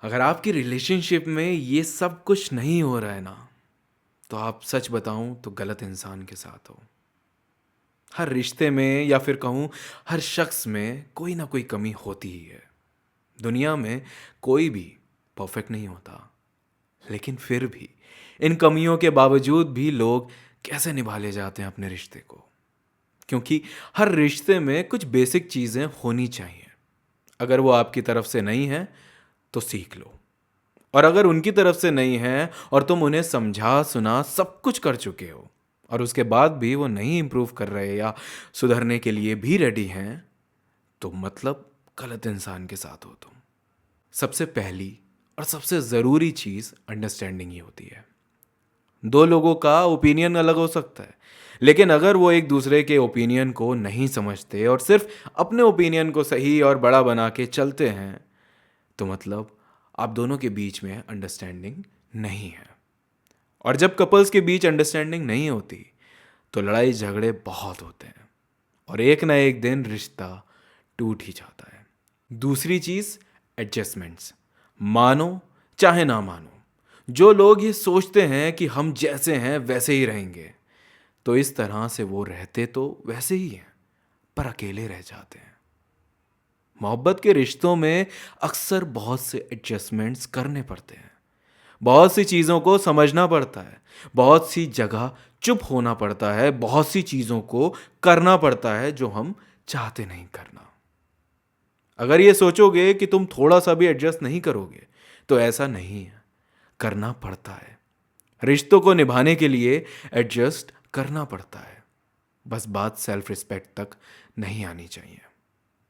अगर आपकी रिलेशनशिप में ये सब कुछ नहीं हो रहा है ना, तो आप सच बताऊं तो गलत इंसान के साथ हो। हर रिश्ते में या फिर कहूं हर शख्स में कोई ना कोई कमी होती ही है। दुनिया में कोई भी परफेक्ट नहीं होता, लेकिन फिर भी इन कमियों के बावजूद भी लोग कैसे निभा ले जाते हैं अपने रिश्ते को। क्योंकि हर रिश्ते में कुछ बेसिक चीज़ें होनी चाहिए। अगर वो आपकी तरफ से नहीं है तो सीख लो, और अगर उनकी तरफ से नहीं है और तुम उन्हें समझा सुना सब कुछ कर चुके हो और उसके बाद भी वो नहीं इम्प्रूव कर रहे या सुधरने के लिए भी रेडी हैं, तो मतलब गलत इंसान के साथ हो तुम। सबसे पहली और सबसे ज़रूरी चीज़ अंडरस्टैंडिंग ही होती है। दो लोगों का ओपिनियन अलग हो सकता है, लेकिन अगर वो एक दूसरे के ओपिनियन को नहीं समझते और सिर्फ अपने ओपिनियन को सही और बड़ा बना के चलते हैं, तो मतलब आप दोनों के बीच में अंडरस्टैंडिंग नहीं है। और जब कपल्स के बीच अंडरस्टैंडिंग नहीं होती तो लड़ाई झगड़े बहुत होते हैं और एक ना एक दिन रिश्ता टूट ही जाता है। दूसरी चीज, एडजस्टमेंट्स। मानो चाहे ना मानो, जो लोग ये सोचते हैं कि हम जैसे हैं वैसे ही रहेंगे, तो इस तरह से वो रहते तो वैसे ही हैं, पर अकेले रह जाते हैं। मोहब्बत के रिश्तों में अक्सर बहुत से एडजस्टमेंट्स करने पड़ते हैं। बहुत सी चीज़ों को समझना पड़ता है, बहुत सी जगह चुप होना पड़ता है, बहुत सी चीज़ों को करना पड़ता है जो हम चाहते नहीं करना। अगर ये सोचोगे कि तुम थोड़ा सा भी एडजस्ट नहीं करोगे, तो ऐसा नहीं है, करना पड़ता है। रिश्तों को निभाने के लिए एडजस्ट करना पड़ता है। बस बात सेल्फ रिस्पेक्ट तक नहीं आनी चाहिए।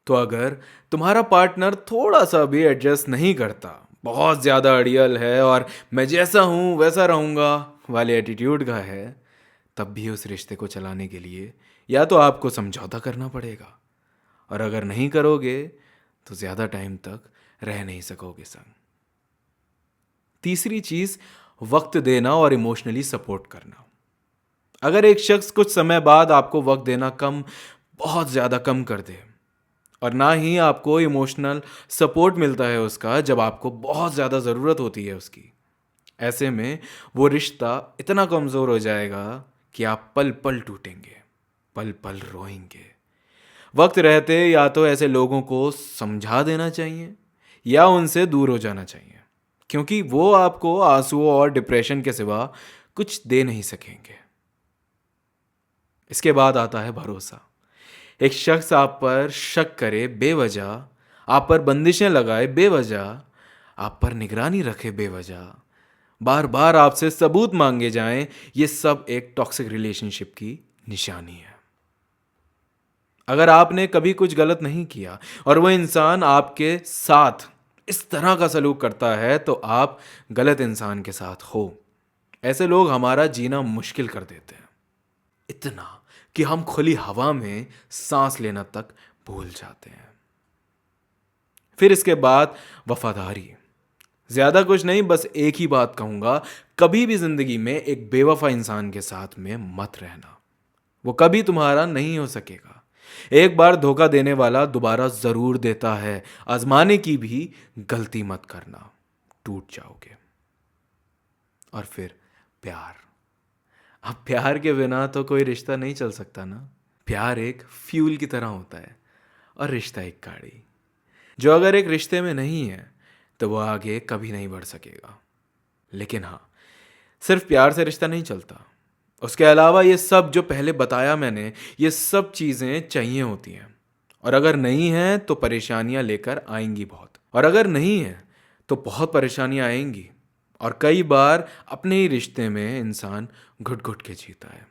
तो अगर तुम्हारा पार्टनर थोड़ा सा भी एडजस्ट नहीं करता, बहुत ज़्यादा अड़ियल है और मैं जैसा हूँ वैसा रहूँगा वाले एटीट्यूड का है, तब भी उस रिश्ते को चलाने के लिए या तो आपको समझौता करना पड़ेगा, और अगर नहीं करोगे तो ज़्यादा टाइम तक रह नहीं सकोगे संग। तीसरी चीज़, वक्त देना और इमोशनली सपोर्ट करना। अगर एक शख्स कुछ समय बाद आपको वक्त देना बहुत ज़्यादा कम कर दे और ना ही आपको इमोशनल सपोर्ट मिलता है उसका जब आपको बहुत ज़्यादा ज़रूरत होती है उसकी, ऐसे में वो रिश्ता इतना कमज़ोर हो जाएगा कि आप पल पल टूटेंगे, पल पल रोएंगे। वक्त रहते या तो ऐसे लोगों को समझा देना चाहिए या उनसे दूर हो जाना चाहिए, क्योंकि वो आपको आंसुओं और डिप्रेशन के सिवा कुछ दे नहीं सकेंगे। इसके बाद आता है भरोसा। एक शख्स आप पर शक करे बेवजह, आप पर बंदिशें लगाए बेवजह, आप पर निगरानी रखे बेवजह, बार बार आपसे सबूत मांगे जाएं, ये सब एक टॉक्सिक रिलेशनशिप की निशानी है। अगर आपने कभी कुछ गलत नहीं किया और वो इंसान आपके साथ इस तरह का सलूक करता है, तो आप गलत इंसान के साथ हो। ऐसे लोग हमारा जीना मुश्किल कर देते हैं, इतना कि हम खुली हवा में सांस लेना तक भूल जाते हैं। फिर इसके बाद वफादारी। ज्यादा कुछ नहीं, बस एक ही बात कहूंगा, कभी भी जिंदगी में एक बेवफा इंसान के साथ में मत रहना। वो कभी तुम्हारा नहीं हो सकेगा। एक बार धोखा देने वाला दोबारा जरूर देता है। आजमाने की भी गलती मत करना, टूट जाओगे। और फिर प्यार। अब प्यार के बिना तो कोई रिश्ता नहीं चल सकता ना। प्यार एक फ्यूल की तरह होता है और रिश्ता एक गाड़ी, जो अगर एक रिश्ते में नहीं है तो वो आगे कभी नहीं बढ़ सकेगा। लेकिन हाँ, सिर्फ प्यार से रिश्ता नहीं चलता। उसके अलावा ये सब जो पहले बताया मैंने, ये सब चीज़ें चाहिए होती हैं। और अगर नहीं है तो परेशानियां लेकर आएंगी बहुत, और अगर नहीं है तो बहुत परेशानियां आएंगी। और कई बार अपने ही रिश्ते में इंसान घुट घुट के जीता है।